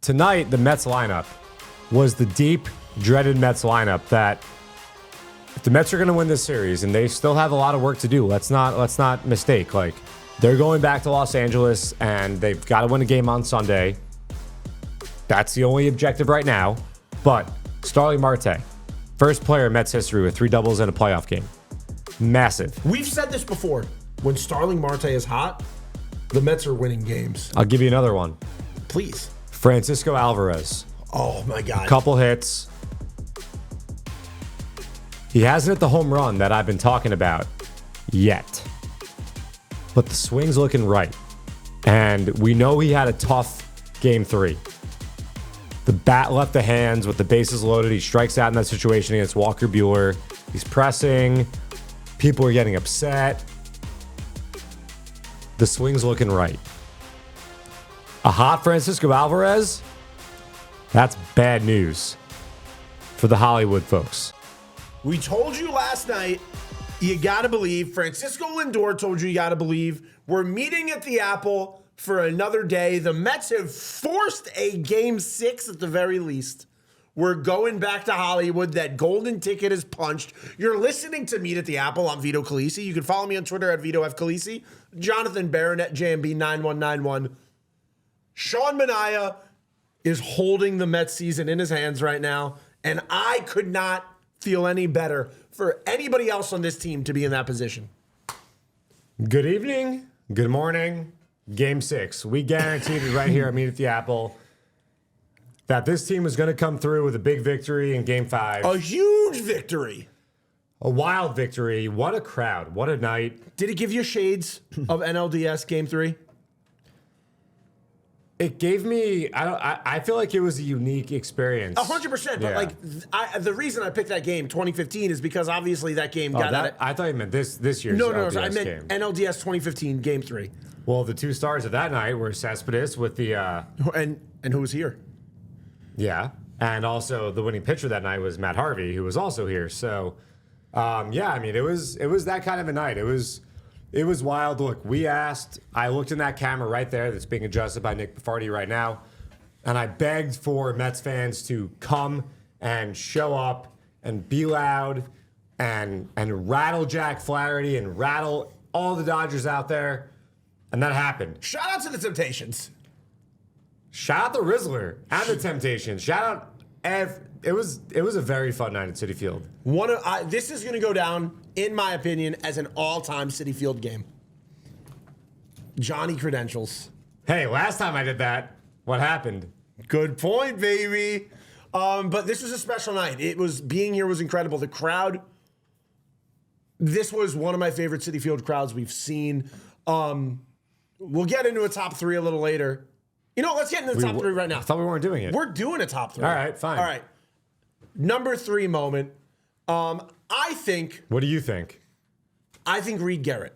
tonight, the Mets lineup was the deep, dreaded Mets lineup that if the Mets are going to win this series, and they still have a lot of work to do, let's not mistake. Like, they're going back to Los Angeles, and they've got to win a game on Sunday. That's the only objective right now. But Starling Marte, first player in Mets history with 3 doubles in a playoff game. Massive. We've said this before. When Starling Marte is hot, the Mets are winning games. I'll give you another one. Please. Francisco Alvarez. Oh, my God. Couple hits. He hasn't hit the home run that I've been talking about yet. But the swing's looking right. And we know he had a tough game 3. The bat left the hands with the bases loaded. He strikes out in that situation against Walker Buehler. He's pressing. People are getting upset. The swing's looking right. A hot Francisco Alvarez? That's bad news for the Hollywood folks. We told you last night, you got to believe. Francisco Lindor told you got to believe. We're meeting at the Apple for another day. The Mets have forced a game 6 at the very least. We're going back to Hollywood. That golden ticket is punched. You're listening to Meet at the Apple. I'm Vito Calisi. You can follow me on Twitter at Vito F. Calisi. Jonathan Barron at JMB9191. Sean Manaea is holding the Mets season in his hands right now, and I could not feel any better for anybody else on this team to be in that position. Good evening. Good morning. Game 6. We guaranteed it right here at Meet at the Apple that this team was going to come through with a big victory in Game 5. A huge victory. A wild victory. What a crowd. What a night. Did it give you shades of NLDS Game 3? It gave me, I feel like it was a unique experience. 100%. But the reason I picked that game, 2015, is because obviously that game got out of... I thought you meant this year's No, LDS I meant game. NLDS 2015 Game 3. Well, the 2 stars of that night were Cespedes with the... And who was here? Yeah. And also the winning pitcher that night was Matt Harvey, who was also here. So, I mean, it was that kind of a night. It was wild. Look, I looked in that camera right there that's being adjusted by Nick Baffardi right now, and I begged for Mets fans to come and show up and be loud and rattle Jack Flaherty and rattle all the Dodgers out there, and that happened. Shout out to the Temptations. Shout out the Rizzler and the Temptations. Shout out it was a very fun night at Citi Field. This is going to go down, in my opinion, as an all-time Citi Field game. Johnny credentials. Hey, last time I did that, what happened? Good point, baby. But this was a special night. Being here was incredible. The crowd. This was one of my favorite Citi Field crowds we've seen. We'll get into a top 3 a little later. You know, let's get into the top 3 right now. I thought we weren't doing it. We're doing a top 3. All right, fine. All right. Number 3 moment. I think. What do you think? I think Reed Garrett.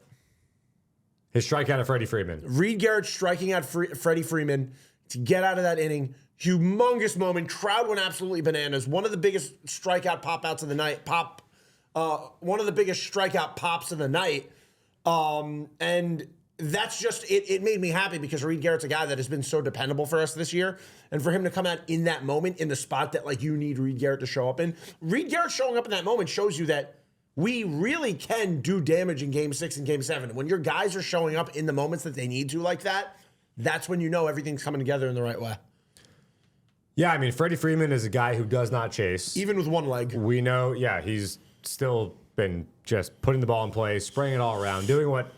His strikeout of Freddie Freeman. Reed Garrett striking out Freddie Freeman to get out of that inning. Humongous moment. Crowd went absolutely bananas. One of the biggest strikeout pop-outs of the night. One of the biggest strikeout pops of the night. And that's just, it made me happy because Reed Garrett's a guy that has been so dependable for us this year. And for him to come out in that moment, in the spot that like you need Reed Garrett to show up in. Reed Garrett showing up in that moment shows you that we really can do damage in Game 6 and Game 7. When your guys are showing up in the moments that they need to like that, that's when you know everything's coming together in the right way. Yeah, I mean, Freddie Freeman is a guy who does not chase. Even with one leg. We know, he's still been just putting the ball in play, spraying it all around, doing what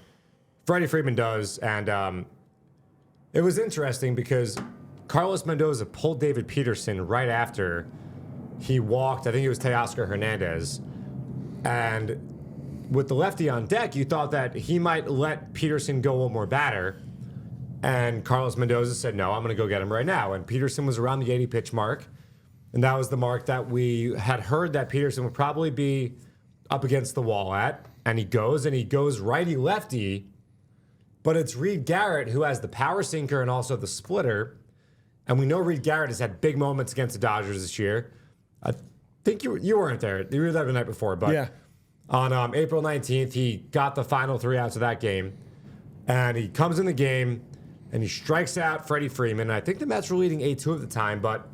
Freddie Freeman does. And it was interesting because Carlos Mendoza pulled David Peterson right after he walked, I think it was Teoscar Hernandez. And with the lefty on deck, you thought that he might let Peterson go one more batter. And Carlos Mendoza said, no, I'm going to go get him right now. And Peterson was around the 80 pitch mark. And that was the mark that we had heard that Peterson would probably be up against the wall at. And he goes righty-lefty. But it's Reed Garrett who has the power sinker and also the splitter. And we know Reed Garrett has had big moments against the Dodgers this year. I think you weren't there. You were there the night before. But on April 19th, he got the final 3 outs of that game. And he comes in the game. and he strikes out Freddie Freeman. I think the Mets were leading 8-2 at the time, but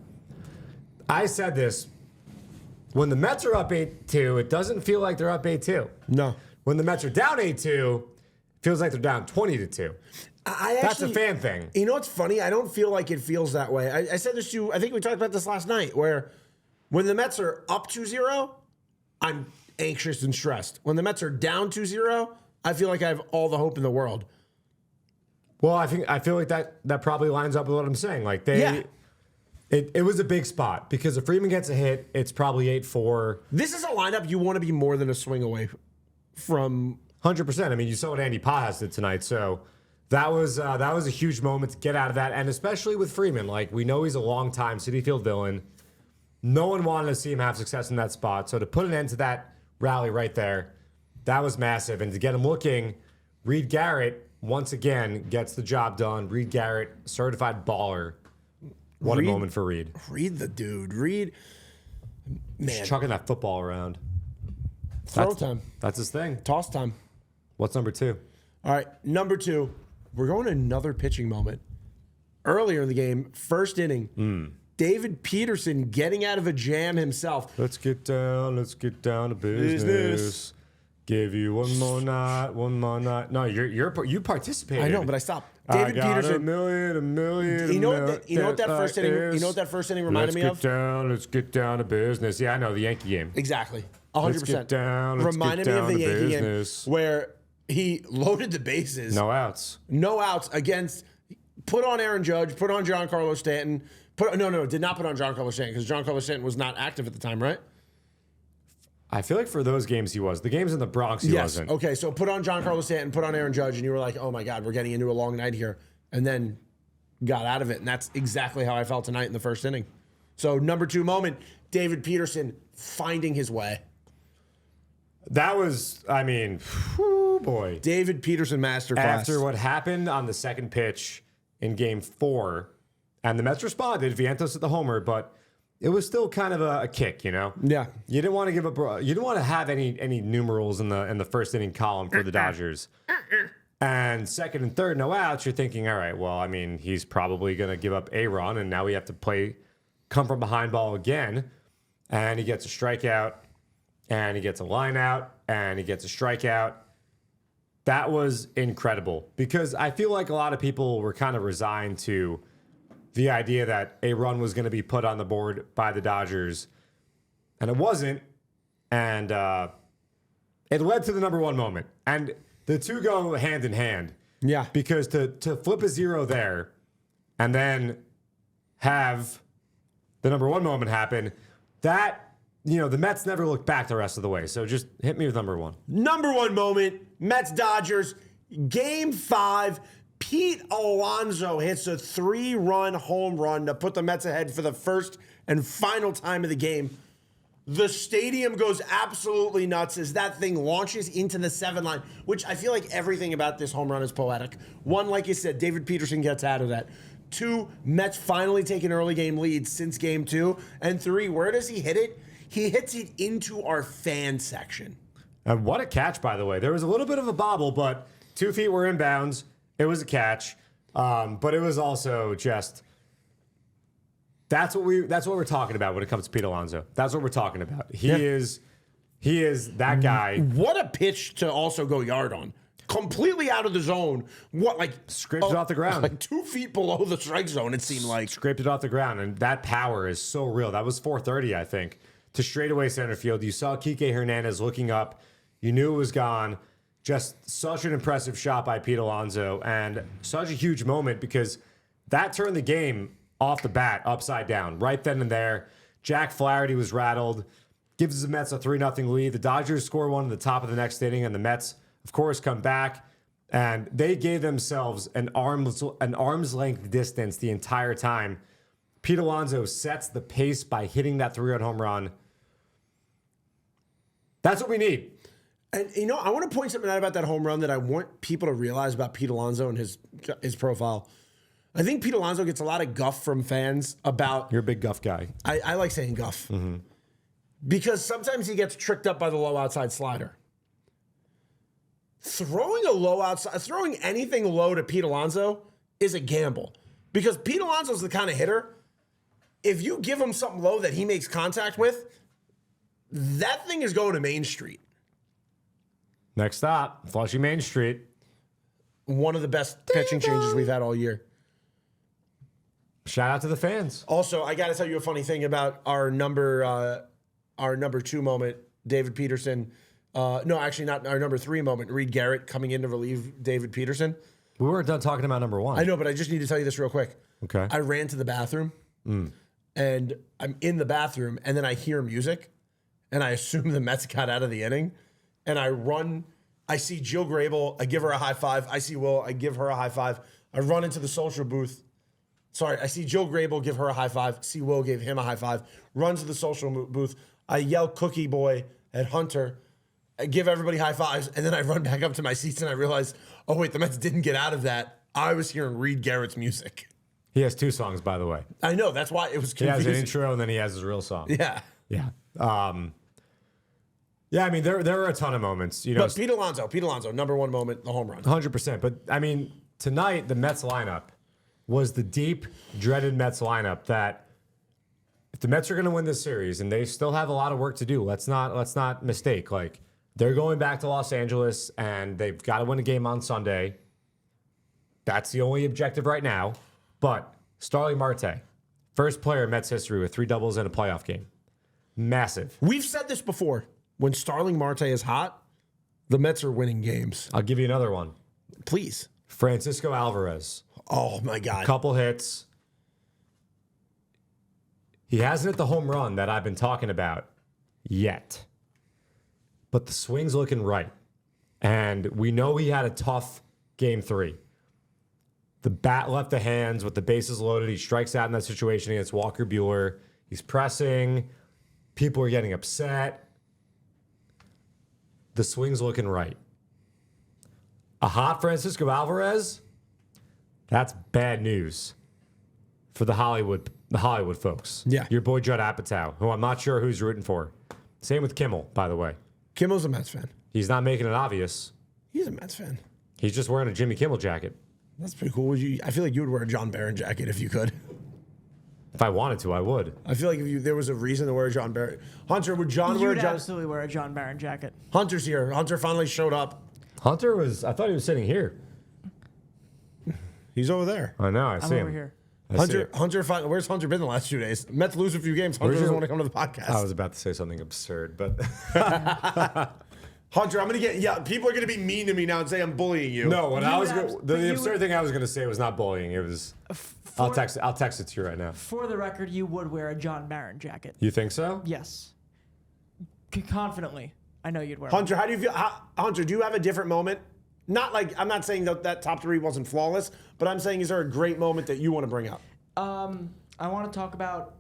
I said this. When the Mets are up 8-2, it doesn't feel like they're up 8-2. No. When the Mets are down 8-2, it feels like they're down 20-2. That's a fan thing. You know what's funny? I don't feel like it feels that way. I said this to you, I think we talked about this last night, where when the Mets are up 2-0, I'm anxious and stressed. When the Mets are down 2-0, I feel like I have all the hope in the world. Well, I feel like that probably lines up with what I'm saying. Like it was a big spot because if Freeman gets a hit, it's probably 8-4. This is a lineup you want to be more than a swing away from. 100%. I mean, you saw what Andy Pajas did tonight, so that was a huge moment to get out of that, and especially with Freeman. Like, we know he's a long-time Citi Field villain. No one wanted to see him have success in that spot, so to put an end to that rally right there, that was massive. And to get him looking, Reed Garrett once again gets the job done. Reed Garrett, certified baller. What a moment for Reed. Reed the dude. Reed, man. He's chucking that football around. Throw time. That's his thing. Toss time. What's number 2? All right, number 2. We're going to another pitching moment. Earlier in the game, first inning, David Peterson getting out of a jam himself. Let's get down to business. Give you one more night. No, you participated. I know, but I stopped. David Peterson. A million. You know what that first inning? You know what that first inning reminded me of? Let's get down to business. Yeah, I know the Yankee game. Exactly, 100%. Let's get down. Reminded me of the Yankee game where he loaded the bases. No outs against. Put on Aaron Judge. Put on Giancarlo Stanton. Did not put on Giancarlo Stanton because Giancarlo Stanton was not active at the time, right? I feel like for those games he was. The games in the Bronx he wasn't. Okay, so put on Giancarlo Stanton, put on Aaron Judge, and you were like, oh my God, we're getting into a long night here. And then got out of it. And that's exactly how I felt tonight in the first inning. So number 2 moment, David Peterson finding his way. That was, I mean, whew, boy. David Peterson masterclass. After what happened on the second pitch in game 4, and the Mets responded, Vientos at the homer, but it was still kind of a kick, you know? Yeah. You didn't want to give up. You didn't want to have any numerals in the first inning column for the Dodgers. And second and third, no outs. You're thinking, all right, well, I mean, he's probably going to give up a run, and now we have to come from behind ball again. And he gets a strikeout, and he gets a line out, and he gets a strikeout. That was incredible because I feel like a lot of people were kind of resigned to the idea that a run was going to be put on the board by the Dodgers, and it wasn't, and it led to the number 1 moment. And the two go hand in hand. Yeah. Because to flip a 0 there and then have the number 1 moment happen, that, the Mets never looked back the rest of the way. So just hit me with number 1. Number 1 moment, Mets-Dodgers, Game 5, Pete Alonso hits a 3-run home run to put the Mets ahead for the first and final time of the game. The stadium goes absolutely nuts as that thing launches into the 7 line, which I feel like everything about this home run is poetic. 1, like you said, David Peterson gets out of that. 2, Mets finally take an early game lead since game 2. And 3, where does he hit it? He hits it into our fan section. And what a catch, by the way. There was a little bit of a bobble, but 2 feet were inbounds. It was a catch, but it was also just that's what we're talking about when it comes to Pete Alonso. That's what we're talking about. He is that guy. What a pitch to also go yard on. Completely out of the zone. Scraped it off the ground. Like 2 feet below the strike zone, it seemed like. Scraped it off the ground, and that power is so real. That was 430, I think, to straightaway center field. You saw Kike Hernandez looking up. You knew it was gone. Just such an impressive shot by Pete Alonso and such a huge moment because that turned the game off the bat upside down right then and there. Jack Flaherty was rattled, gives the Mets a 3-0 lead. The Dodgers score 1 at the top of the next inning, and the Mets, of course, come back. And they gave themselves an arm's length distance the entire time. Pete Alonso sets the pace by hitting that 3-run home run. That's what we need. And, I want to point something out about that home run that I want people to realize about Pete Alonso and his profile. I think Pete Alonso gets a lot of guff from fans about... You're a big guff guy. I like saying guff. Mm-hmm. Because sometimes he gets tricked up by the low outside slider. Throwing anything low to Pete Alonso is a gamble. Because Pete Alonso's the kind of hitter, if you give him something low that he makes contact with, that thing is going to Main Street. Next stop, Flushing Main Street. One of the best pitching changes we've had all year. Shout out to the fans. Also, I got to tell you a funny thing about our number 2 moment, David Peterson. No, actually not our number 3 moment, Reed Garrett coming in to relieve David Peterson. We weren't done talking about number 1. I know, but I just need to tell you this real quick. Okay. I ran to the bathroom, and I'm in the bathroom, and then I hear music, and I assume the Mets got out of the inning, and I run. I see Jill Grable. I give her a high five. I see Will. I give her a high five. I run into the social booth. Sorry, I see Jill Grable give her a high five. See Will give him a high five. Run to the social booth. I yell Cookie Boy at Hunter. I give everybody high fives, and then I run back up to my seats, and I realize, oh, wait, the Mets didn't get out of that. I was hearing Reed Garrett's music. He has 2 songs, by the way. I know. That's why it was He confusing. has an intro, and then he has his real song. Yeah. Yeah. Yeah, I mean, there are a ton of moments. You know, But Pete Alonso, number 1 moment, the home run. 100%. But, I mean, tonight, the Mets lineup was the deep, dreaded Mets lineup that if the Mets are going to win this series, and they still have a lot of work to do, let's not mistake. Like, they're going back to Los Angeles, and they've got to win a game on Sunday. That's the only objective right now. But Starling Marte, first player in Mets history with 3 doubles in a playoff game. Massive. We've said this before. When Starling Marte is hot, the Mets are winning games. I'll give you another one. Please. Francisco Alvarez. Oh, my God. Couple hits. He hasn't hit the home run that I've been talking about yet. But the swing's looking right. And we know he had a tough game 3. The bat left the hands with the bases loaded. He strikes out in that situation against Walker Buehler. He's pressing. People are getting upset. The swing's looking right. A hot Francisco Alvarez, that's bad news for the Hollywood folks. Yeah. Your boy Judd Apatow, who I'm not sure who's rooting for. Same with Kimmel, by the way. Kimmel's a Mets fan. He's not making it obvious. He's a Mets fan. He's just wearing a Jimmy Kimmel jacket. That's pretty cool. I feel like you would wear a John Barron jacket if you could. If I wanted to, I would. I feel like if there was a reason to wear a John Barron. Hunter, would John wear a You'd John? absolutely wear a John Barron jacket. Hunter's here. Hunter finally showed up. Hunter I thought he was sitting here. He's over there. I know, I I'm see him. over here. I see him. Where's Hunter been the last 2 days? Mets lose a few games. Hunter doesn't want to come to the podcast. I was about to say something absurd, but Hunter, I'm going to get, people are going to be mean to me now and say I'm bullying you. no, the you absurd would- thing I was going to say was not bullying. It was, I'll text it to you right now. For the record, you would wear a John Barron jacket. You think so? Yes. Confidently. I know you'd wear Hunter, how do you feel? Hunter, do you have a different moment? Not like, I'm not saying that top 3 wasn't flawless, but I'm saying, is there a great moment that you want to bring up? one. I want to talk about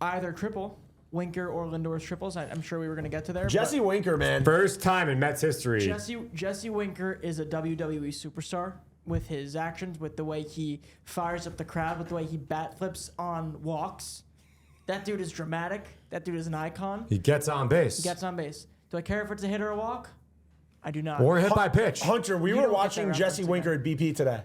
either triple, Winkier or Lindor's triples. I'm sure we were going to get to there. Jesse Winker, man. First time in Mets history. Jesse Winker is a WWE superstar with his actions, with the way he fires up the crowd, with the way he bat flips on walks. That dude is dramatic. That dude is an icon. He gets on base. He gets on base. Do I care if it's a hit or a walk? I do not. Or hit by pitch. Hunter, we You were don't get watching that Jesse reference Winker at BP today.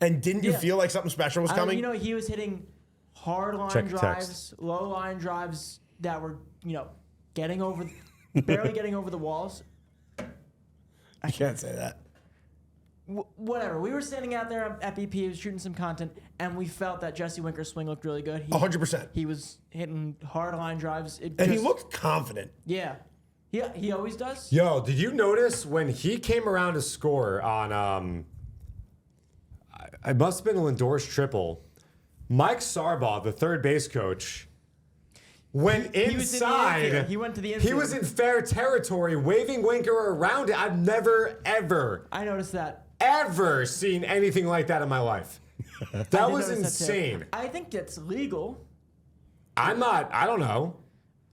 And didn't you Yeah. feel like something special was coming? He was hitting hard line Check the drives, text. low line drives that were, barely getting over the walls. I can't say that. Whatever. We were standing out there at BP, was shooting some content, and we felt that Jesse Winker's swing looked really good. 100%. He was hitting hard line drives. And he looked confident. Yeah. Yeah, he always does. Yo, did you notice when he came around to score on, it must have been Lindor's triple, Mike Sarbaugh, the third base coach, went He was in the inside. infield. He went to the He infield. was in fair territory, waving Winker around it. I've never, ever, I noticed that. ever seen anything like that in my life. I That did was notice that too. insane. I think it's legal. I don't know.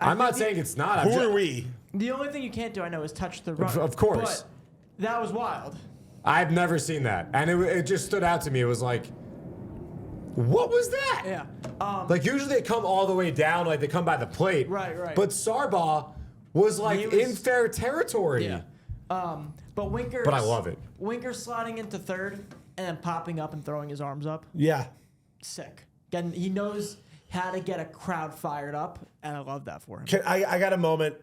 I'm not saying it's not. Who are we? The only thing you can't do, I know, is touch the run. Of course. But that was wild. I've never seen that. And it just stood out to me. It was like, what was that? Yeah. Like, usually they come all the way down, like they come by the plate. Right. But Sarbaugh was like He was- in fair territory. Yeah. But Winker. But I love it. Winker sliding into third and then popping up and throwing his arms up. Yeah. Sick. Again, he knows how to get a crowd fired up, and I love that for him. I got a moment.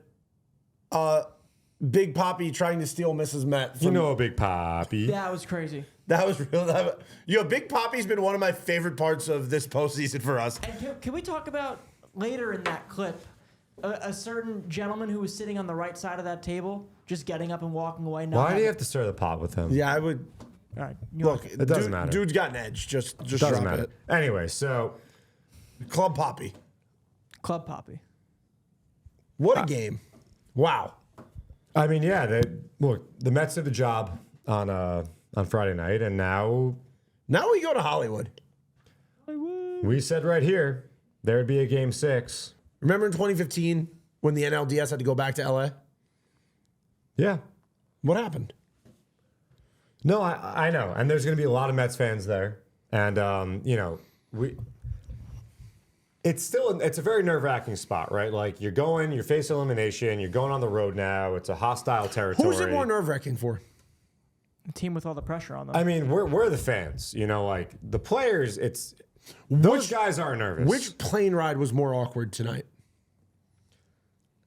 Big Poppy trying to steal Mrs. Met. You know, Big Poppy. That was crazy. That was real. Big Poppy's been one of my favorite parts of this postseason for us. And can we talk about later in that clip a certain gentleman who was sitting on the right side of that table, just getting up and walking away? Why do you have to stir the pot with him? Yeah, I would. All right, Look, it doesn't matter. Dude's got an edge. Just Doesn't drop matter. it. Anyway, so Club Poppy. Club Poppy. What a game. Wow. I mean, yeah, the Mets did the job on Friday night, and now we go to Hollywood. we said right here there would be a game 6. Remember in 2015 when the NLDS had to go back to LA? Yeah. What happened? No, I know, and there's going to be a lot of Mets fans there, and it's a very nerve-wracking spot, right? Like you're facing elimination, you're going on the road now. It's a hostile territory. Who's it more nerve-wracking for? A team with all the pressure on them. I mean, we're the fans, like the players. Those guys are nervous. Which plane ride was more awkward tonight?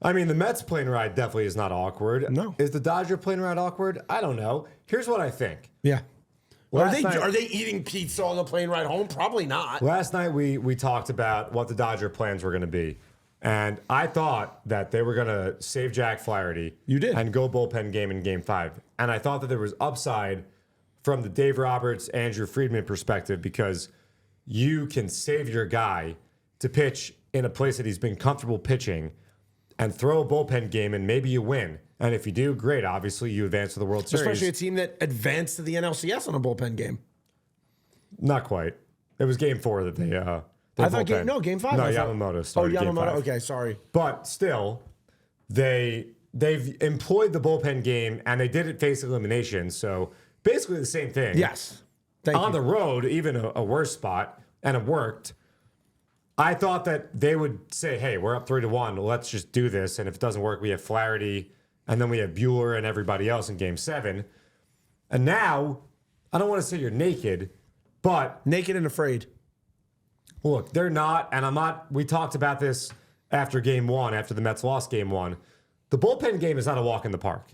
I mean, the Mets plane ride definitely is not awkward. No. Is the Dodger plane ride awkward? I don't know. Here's what I think. Yeah. Last night- Are they eating pizza on the plane ride home? Probably not. Last night we talked about what the Dodger plans were going to be. And I thought that they were going to save Jack Flaherty. You did. And go bullpen game in game 5. And I thought that there was upside from the Dave Roberts, Andrew Friedman perspective because you can save your guy to pitch in a place that he's been comfortable pitching and throw a bullpen game and maybe you win. And if you do, great. Obviously, you advance to the World Series. Especially a team that advanced to the NLCS on a bullpen game. Not quite. It was game 4 that they I thought bullpen. game 5. No, I thought. Yamamoto started game Yamamoto. 5. Okay, sorry. But still, they've employed the bullpen game and they did it face elimination. So basically the same thing. Yes. Thank On you. the road, even a worse spot, and it worked. I thought that they would say, hey, we're up 3-1. Let's just do this. And if it doesn't work, we have Flaherty, and then we have Buehler and everybody else in game 7. And now, I don't want to say you're naked, but Naked and afraid. look, they're not, and I'm not. We talked about this after game 1, after the Mets lost game 1. The bullpen game is not a walk in the park.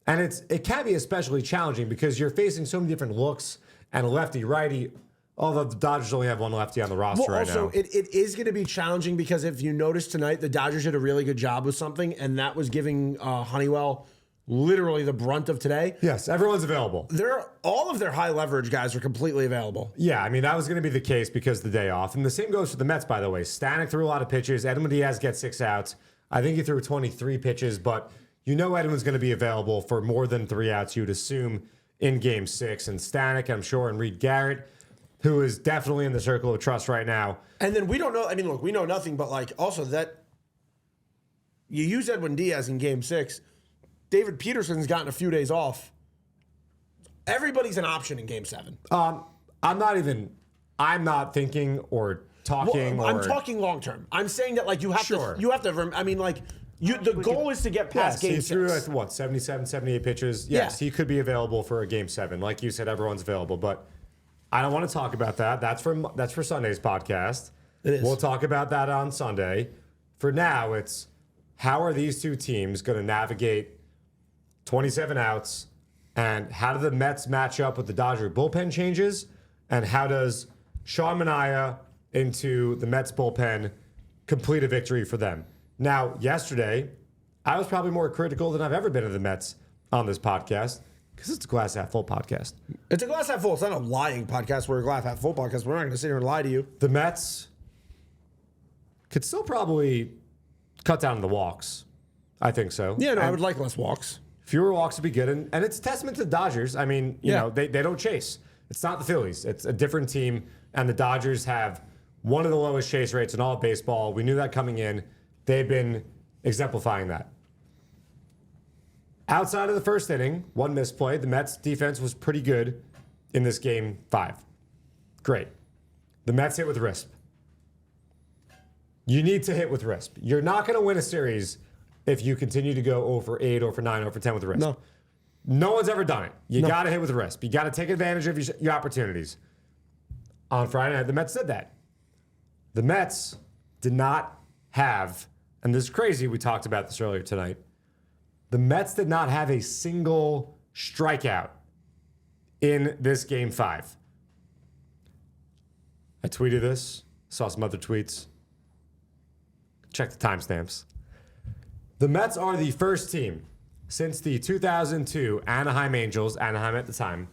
And it can be especially challenging because you're facing so many different looks and lefty, righty, although the Dodgers only have one lefty on the roster right now. it is going to be challenging because if you notice tonight, the Dodgers did a really good job with something, and that was giving Honeywell literally the brunt of today. Yes, everyone's available. All of their high leverage guys are completely available. Yeah, I mean, that was going to be the case because of the day off. And the same goes for the Mets, by the way. Stanek threw a lot of pitches. Edwin Diaz gets 6 outs. I think he threw 23 pitches, but Edwin's going to be available for more than 3 outs, you'd assume, in game 6. And Stanek, I'm sure, and Reed Garrett, who is definitely in the circle of trust right now. And then we don't know. I mean, look, we know nothing, but also that you use Edwin Diaz in game 6. David Peterson's gotten a few days off. Everybody's an option in game 7. I'm not thinking or talking. I'm talking long term. I'm saying that you have Sure. to. You have to. I mean, the goal is to get past game he 6. threw 77, 78 pitches. Yes, he could be available for a game 7. Like you said, everyone's available, but I don't want to talk about that. That's for Sunday's podcast. It is. We'll talk about that on Sunday. For now, it's how are these two teams going to navigate 27 outs, and how do the Mets match up with the Dodger bullpen changes, and how does Sean Manaea into the Mets bullpen complete a victory for them? Now, yesterday, I was probably more critical than I've ever been of the Mets on this podcast because it's a glass half full podcast. It's a glass half full. It's not a lying podcast. We're a glass half full podcast. We're not going to sit here and lie to you. The Mets could still probably cut down the walks. I think so. Yeah, no, I And would like less walks. fewer walks would be good. And it's a testament to the Dodgers. I mean, you know, they don't chase. It's not the Phillies. It's a different team. And the Dodgers have one of the lowest chase rates in all of baseball. We knew that coming in. They've been exemplifying that. Outside of the first inning, one misplay, the Mets defense was pretty good in this game 5. Great. The Mets hit with RISP. You need to hit with RISP. You're not going to win a series if you continue to go 0 for 8, 0 for 9, 0 for 10 with RISP. No. No one's ever done it. You got to hit with wrist. You got to take advantage of your opportunities. On Friday night, the Mets did that. The Mets did not have, and this is crazy, we talked about this earlier tonight. The Mets did not have a single strikeout in this Game 5. I tweeted this, saw some other tweets. Check the timestamps. The Mets are the first team since the 2002 Anaheim Angels, Anaheim at the time,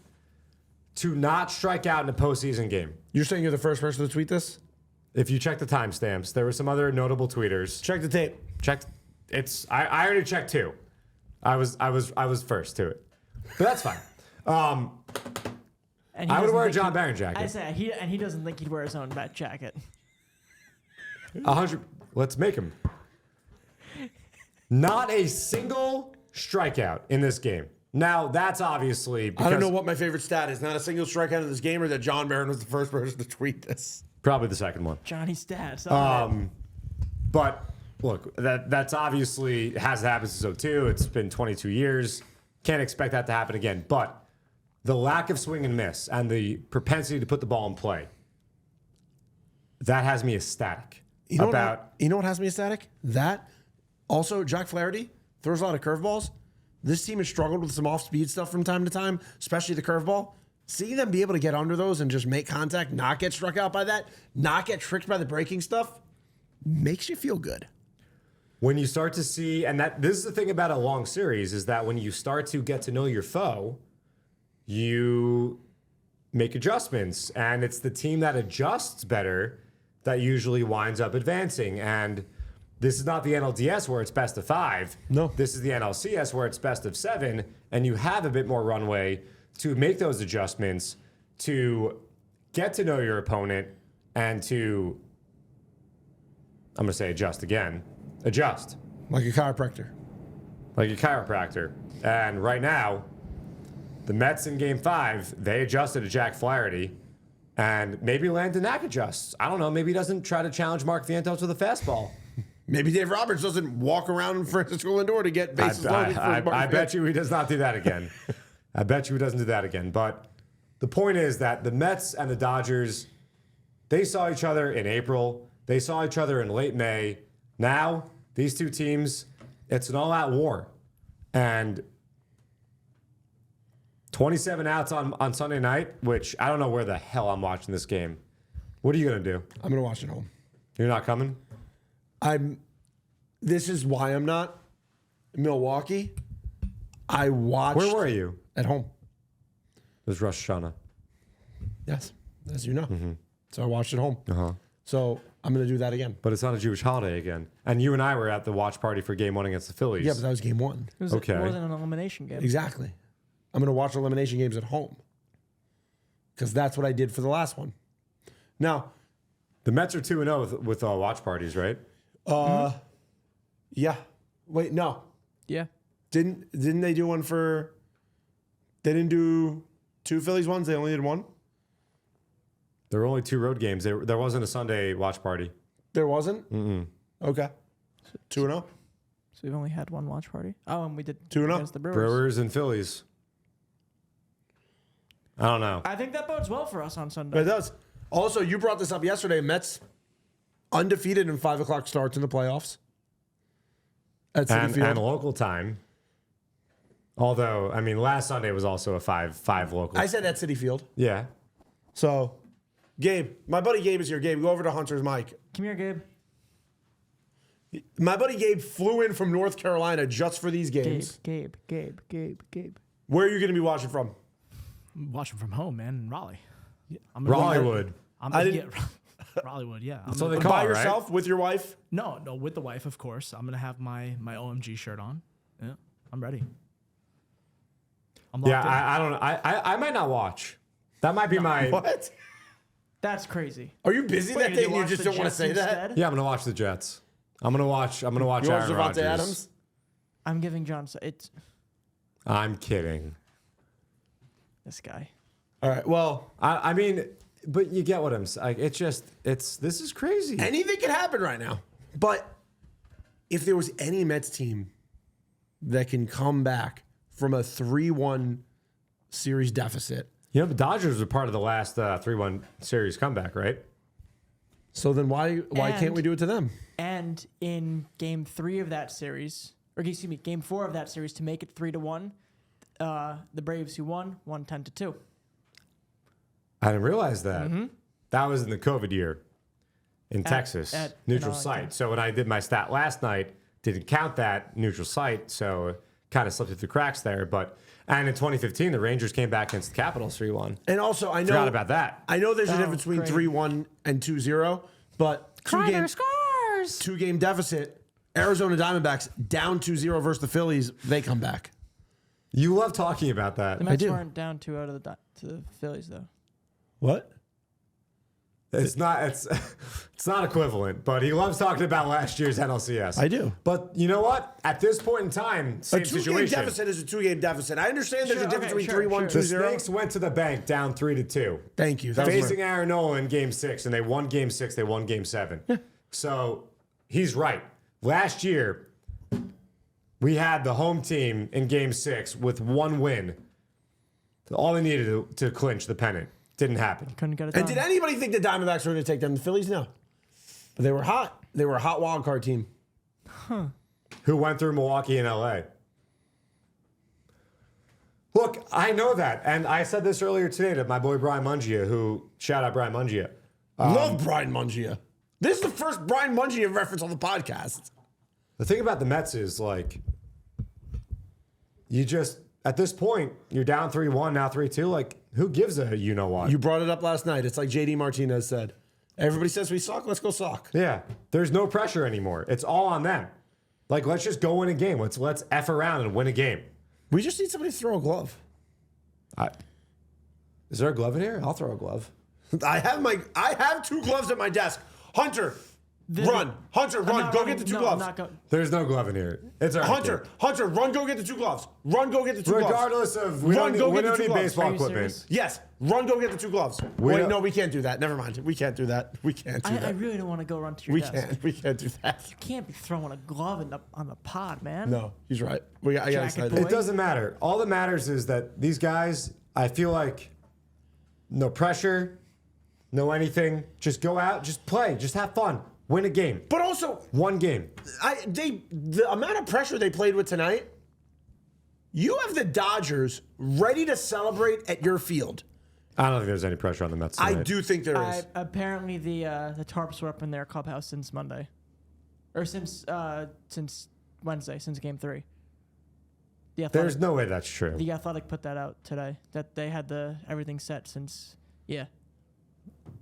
to not strike out in a postseason game. You're saying you're the first person to tweet this? If you check the timestamps, there were some other notable tweeters. Check the tape. I already checked 2. I was first to it, but that's fine. And I would wear a John Barron jacket. I say he doesn't think he'd wear his own bat jacket. 100. Let's make him. Not a single strikeout in this game. Now that's obviously because I don't know what my favorite stat is. Not a single strikeout in this game, or that John Barron was the first person to tweet this. Probably the second one. Johnny Stats. But look, that's obviously hasn't happened since 2002. It's been 22 years. Can't expect that to happen again. But the lack of swing and miss and the propensity to put the ball in play, that has me ecstatic. You know what has me ecstatic? That. Also, Jack Flaherty throws a lot of curveballs. This team has struggled with some off-speed stuff from time to time, especially the curveball. Seeing them be able to get under those and just make contact, not get struck out by that, not get tricked by the breaking stuff, makes you feel good. When you start to see, and this is the thing about a long series, is that when you start to get to know your foe, you make adjustments. And it's the team that adjusts better that usually winds up advancing. And this is not the NLDS where it's best of 5. No. This is the NLCS where it's best of 7, and you have a bit more runway to make those adjustments, to get to know your opponent, and to, I'm going to say adjust again, adjust. Like a chiropractor. Like a chiropractor. And right now, the Mets in Game 5, they adjusted to Jack Flaherty, and maybe Landon Knack adjusts. I don't know, maybe he doesn't try to challenge Mark Vientos with a fastball. Maybe Dave Roberts doesn't walk around Francisco Lindor to get bases loaded. I bet you he does not do that again. I bet you he doesn't do that again. But the point is that the Mets and the Dodgers, they saw each other in April. They saw each other in late May. Now, these two teams, it's an all-out war. And 27 outs on Sunday night, which I don't know where the hell I'm watching this game. What are you going to do? I'm going to watch it home. You're not coming? This is why I'm not in Milwaukee. I watched. Where were you? At home. It was Rosh Hashanah. Yes, as you know. Mm-hmm. So I watched at home. Uh-huh. So I'm going to do that again. But it's not a Jewish holiday again. And you and I were at the watch party for Game 1 against the Phillies. Yeah, but that was Game 1. It wasn't an elimination game. Exactly. I'm going to watch elimination games at home because that's what I did for the last one. Now, the Mets are 2-0 with watch parties, right? Yeah. Wait, no. Yeah. Didn't they do one for? They didn't do 2 Phillies ones. They only did 1. There were only 2 road games. There wasn't a Sunday watch party. There wasn't. Okay. 2-0. So we've only had one watch party. Oh, and we did 2-0 against the Brewers. Brewers and Phillies. I don't know. I think that bodes well for us on But Sunday. it does. Also, you brought this up yesterday. Mets undefeated in 5 o'clock starts in the playoffs at Citi Field. And local time. Although, I mean, last Sunday was also a 5 local. I said at Citi Field. Yeah. So, Gabe, my buddy Gabe is here. Gabe, go over to Hunter's mic. Come here, Gabe. My buddy Gabe flew in from North Carolina just for these games. Gabe. Where are you going to be watching from? I'm watching from home, man, in Raleigh. Rollywood. Raleigh, yeah. So they By call it, yourself, with your wife? No, with the wife, of course. I'm gonna have my OMG shirt on. Yeah, I'm ready. I'm Yeah, locked in. I don't know. I might not watch. That might be my. What? That's crazy. Are you busy Wait, that did day you and you watch just the don't want to Jets say that? instead? Yeah, I'm gonna watch the Jets. I'm gonna watch You watch Aaron Devontae Rodgers. Adams? I'm giving John. It's I'm kidding. this guy. All right, well, I mean, but you get what I'm saying. This is crazy. anything can happen right now. But if there was any Mets team that can come back from a 3-1 series deficit. You know, the Dodgers were part of the last 3-1 series comeback, right? So then why can't we do it to them? And in game 3 of that series, or excuse me, game 4 of that series to make it 3-1, the Braves who won 10-2. I didn't realize that. That was in the COVID year in Texas, at neutral Arlington. site. So when I did my stat last night, didn't count that neutral site, so kind of slipped through the cracks there. And in 2015, the Rangers came back against the Capitals 3-1. And also, I know Forgot about that. I know there's a Oh, difference between great. 3-1 and 2-0, but scores! 2-game deficit. Arizona Diamondbacks down 2-0 versus the Phillies. They come back. You love talking about that. The Mets do. weren't down 2 out of to the Phillies though. What? It's not equivalent, but he loves talking about last year's NLCS. I do. But you know what? At this point in time, same A 2-game situation. deficit is a 2-game deficit. I understand there's Sure, a difference okay, between sure, 3-1, sure. The 2-0. Snakes went to the bank down 3-2. Thank you. That was Facing my- Aaron Nola in Game 6, and they won Game 6. They won Game 7. So he's right. Last year, we had the home team in Game 6 with one win. All they needed to clinch the pennant. Didn't happen. Couldn't get it And done. did anybody think the Diamondbacks were going to take them? The Phillies? No. But they were hot. They were a hot wild card team. Who went through Milwaukee and LA. Look, I know that. And I said this earlier today to my boy Brian Mungia, who, shout out Brian Mungia. Love Brian Mungia. This is the first Brian Mungia reference on the podcast. The thing about the Mets is, like, you just, at this point, you're down 3-1, now 3-2. Like, who gives a you-know-what? You brought it up last night. It's like JD Martinez said. Everybody says we suck. Let's go suck. Yeah, there's no pressure anymore. It's all on them. Like, let's just go win a game. Let's F around and win a game. We just need somebody to throw a glove. Is there a glove in here? I'll throw a glove. I have 2 gloves at my desk. Hunter, run. Hunter, I'm run. not Go running- get the 2 no, gloves. I'm not go- There's no glove in here. It's all right. Hunter, run. Go get the 2 gloves. Run. Go get the 2 gloves. Regardless of, we Run, don't go need, we get the don't two need gloves. baseball Are you equipment. serious? Yes, run. Go get the 2 gloves. We Wait, don't- no, we can't do that. Never mind. We can't do that. We can't do I that. really don't want to go run to your We desk. can't. We can't do that. You can't be throwing a glove on the pod, man. No, he's right. I got Jacket excited. boy. It doesn't matter. All that matters is that these guys, I feel like, no pressure, no anything. Just go out, just play, just have fun, win a game. But also, One game. the amount of pressure they played with tonight, you have the Dodgers ready to celebrate at your field. I don't think there's any pressure on the Mets I tonight. do think there is. Apparently the tarps were up in their clubhouse since Monday, or since Wednesday, since Game 3. The Athletic, There's no way that's true. the Athletic put that out today that they had everything set since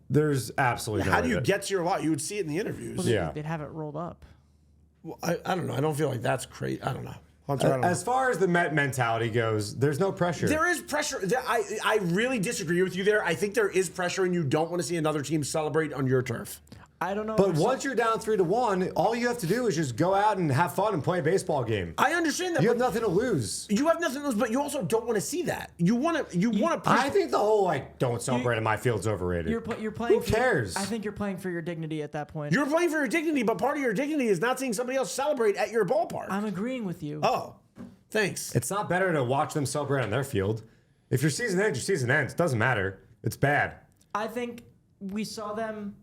There's absolutely no How way do you that- get to your lot? You would see it in the interviews. Well, Yeah. they'd have it rolled up. Well, I don't know. I don't feel like that's crazy. I don't know. Hunter, I don't know. As far as the Met mentality goes, there's no pressure. There is pressure. I really disagree with you there. I think there is pressure, and you don't want to see another team celebrate on your turf. I don't know. But if once you're down 3-1, all you have to do is just go out and have fun and play a baseball game. I understand that. You have but nothing to lose. you have nothing to lose, but you also don't want to see that. You want to. I think the whole like don't celebrate in my field's overrated. you're playing. Who cares? I think you're playing for your dignity at that point. You're playing for your dignity, but part of your dignity is not seeing somebody else celebrate at your ballpark. I'm agreeing with you. Oh, thanks. It's not better to watch them celebrate on their field. If your season ends, your season ends. It doesn't matter. It's bad. I think we saw them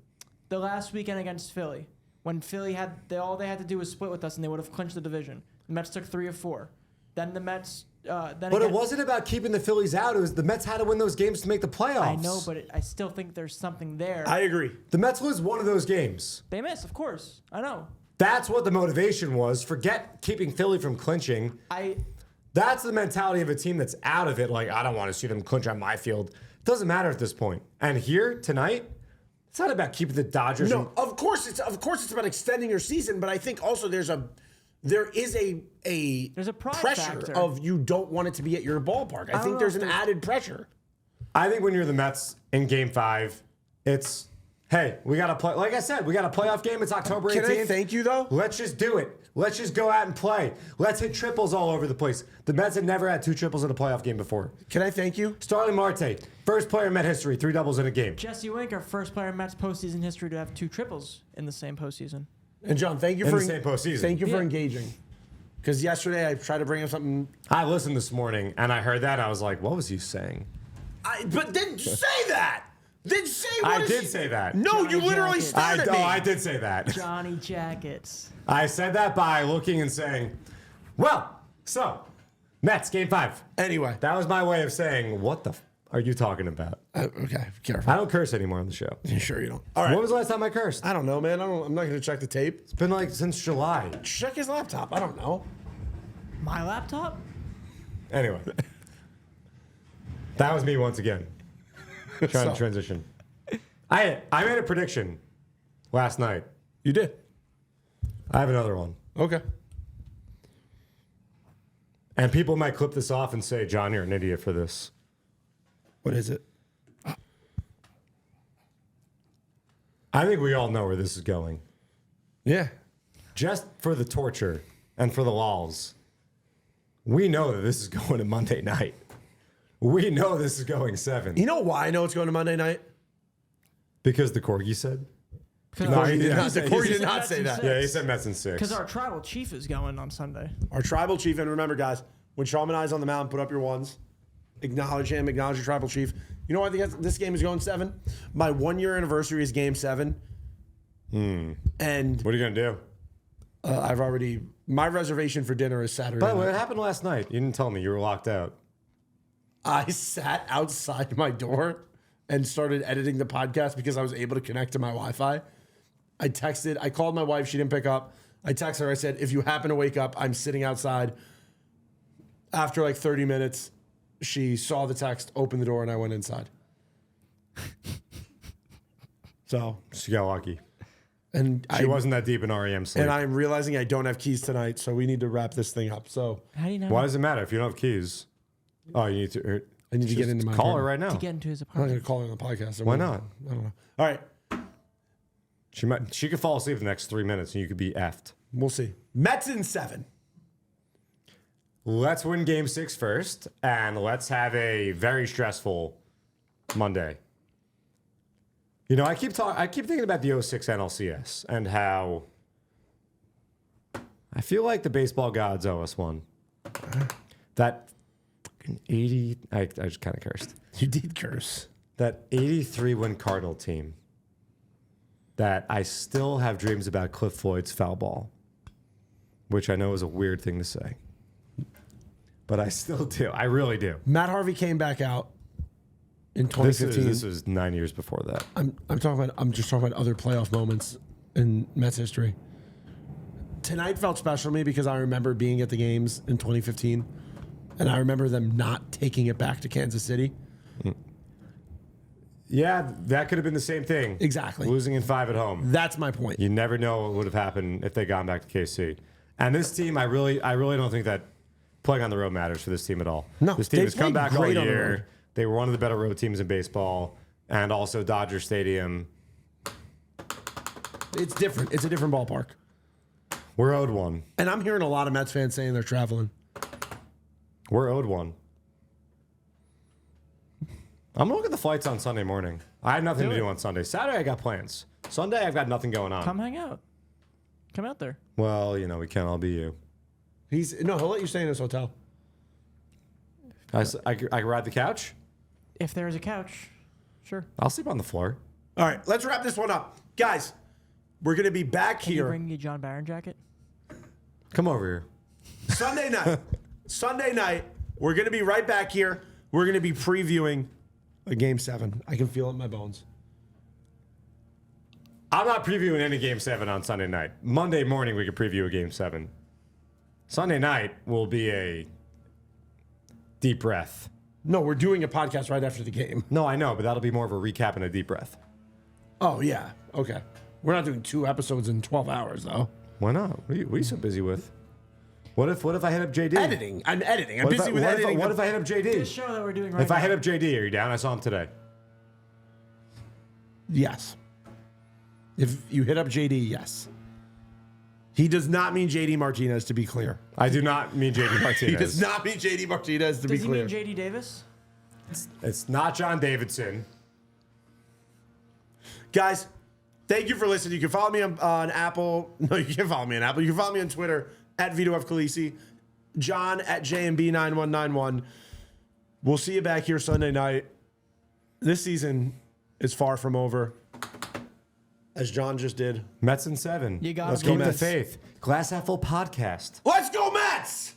the last weekend against Philly. When Philly all they had to do was split with us, and they would have clinched the division. The Mets took 3 of 4. Then the Mets. But it wasn't about keeping the Phillies out. It was the Mets had to win those games to make the playoffs. I know, but I still think there's something there. I agree. The Mets lose one of those games. They miss, of course. I know. That's what the motivation was. Forget keeping Philly from clinching. That's the mentality of a team that's out of it. Like, I don't want to see them clinch on my field. It doesn't matter at this point. And here tonight, it's not about keeping the Dodgers. No, of course it's about extending your season, but I think also there is a pride pressure factor. of you don't want it to be at your ballpark. I don't think know there's if an added pressure. I think when you're the Mets in Game 5, it's, hey, we got to play. Like I said, we got a playoff game. It's October 18th. Can I thank you though? Let's just do it. Let's just go out and play. Let's hit triples all over the place. The Mets have never had 2 triples in a playoff game before. Can I thank you? Starling Marte, first player in Met history, 3 doubles in a game. Jesse Winker, first player in Mets postseason history to have 2 triples in the same postseason. And John, thank you In for the same postseason. Thank you for Yeah. engaging. Because yesterday I tried to bring up something. I listened this morning and I heard that. I was like, what was he saying? But didn't say that. Didn't say what I is did he- say that. No, Johnny you literally Jackets. stared at me. I did say that. Johnny Jackets. I said that by looking and saying, well, so, Mets, game 5. Anyway. That was my way of saying, what the are you talking about? Okay, careful. I don't curse anymore on the show. You sure you don't? All right. When was the last time I cursed? I don't know, man. I'm not going to check the tape. It's been like since July. Check his laptop. I don't know. My laptop? Anyway. That was me once again. Trying to transition. I made a prediction last night. You did. I have another one. Okay. And people might clip this off and say, John, you're an idiot for this. What is it? I think we all know where this is going. Yeah. Just for the torture and for the lulls, we know that this is going to Monday night. We know this is going 7. You know why I know it's going to Monday night? Because the Corgi said? No, he did not. He The said- Corgi he did said- not say that. Yeah, he said Mets in 6. Because our tribal chief is going on Sunday. Our tribal chief, and remember, guys, when Shaman I's on the mound, put up your ones. Acknowledge him. Acknowledge your tribal chief. You know why this game is going 7? My 1-year anniversary is game 7. And What are you going to do? I've already... My reservation for dinner is Saturday By the way, night. what happened last night? You didn't tell me. You were locked out. I sat outside my door and started editing the podcast because I was able to connect to my Wi-Fi. I called my wife. She didn't pick up. I texted her. I said, if you happen to wake up, I'm sitting outside. After like 30 minutes, she saw the text, opened the door, and I went inside. So, She got lucky. and She wasn't that deep in REM sleep. and I'm realizing I don't have keys tonight, so we need to wrap this thing up. So How do you know? Why does it matter if you don't have keys? Oh, you need to. I need to get into my call her apartment. right now. to get into his I'm not going apartment? to call her on the podcast. Why not? I don't know. All right, She could fall asleep the next 3 minutes and you could be effed. we'll see. Mets in 7. Let's win game 6 first, and let's have a very stressful Monday. You know, I keep thinking about the 06 NLCS and how I feel like the baseball gods owe us one. That fucking 80, I just kind of cursed. You did curse. That 83 win Cardinal team that I still have dreams about Cliff Floyd's foul ball, which I know is a weird thing to say. But I still do. I really do. Matt Harvey came back out in This 2015. is 9 years before that. I'm just talking about other playoff moments in Mets history. Tonight felt special to me because I remember being at the games in 2015, and I remember them not taking it back to Kansas City. Yeah, that could have been the same thing. Exactly. Losing in 5 at home. That's my point. You never know what would have happened if they gone back to KC. And this team, I really don't think that playing on the road matters for this team at all. No, this team they has come played back all great on the road. year. They were one of the better road teams in baseball, and also Dodger Stadium. It's different. It's a different ballpark. We're owed one. And I'm hearing a lot of Mets fans saying they're traveling. We're owed one. I'm gonna look at the flights on Sunday morning. I had nothing to do on Sunday. Saturday I got plans. Sunday I've got nothing going on. Come hang out. Come out there. Well, you know, we can't all be you. He'll let you stay in his hotel. I can ride the couch. If there's a couch, sure. I'll sleep on the floor. All right, let's wrap this one up. Guys, we're going to be back Can you here bring me a John Barron jacket? Come over here. Sunday night. Sunday night, we're going to be right back here. We're going to be previewing a Game 7. I can feel it in my bones. I'm not previewing any Game 7 on Sunday night. Monday morning, we could preview a Game 7. Sunday night will be a deep breath. No, we're doing a podcast right after the game. No, I know, but that'll be more of a recap and a deep breath. Oh, yeah. Okay. We're not doing 2 episodes in 12 hours, though. Why not? What are you so busy with? What if I hit up JD? Editing. I'm editing. I'm What if busy I- with what if I- editing. What if I hit up The JD? show that we're doing right If I now. hit up JD, are you down? I saw him today. Yes. If you hit up JD, yes. He does not mean JD Martinez, to be clear. I do not mean JD Martinez. He does not mean JD Martinez, to Does be he clear. mean JD Davis? It's not John Davidson. Guys, Thank you for listening. You can follow me on Apple. No, you can't follow me on Apple. You can follow me on Twitter at Vito F. Khaleesi. John at JMB9191. We'll see you back here Sunday night. This season is far from over, as John just did. Mets in 7. You gotta Let's believe keep the Mets. faith. Glass Half Full podcast. Let's go, Mets!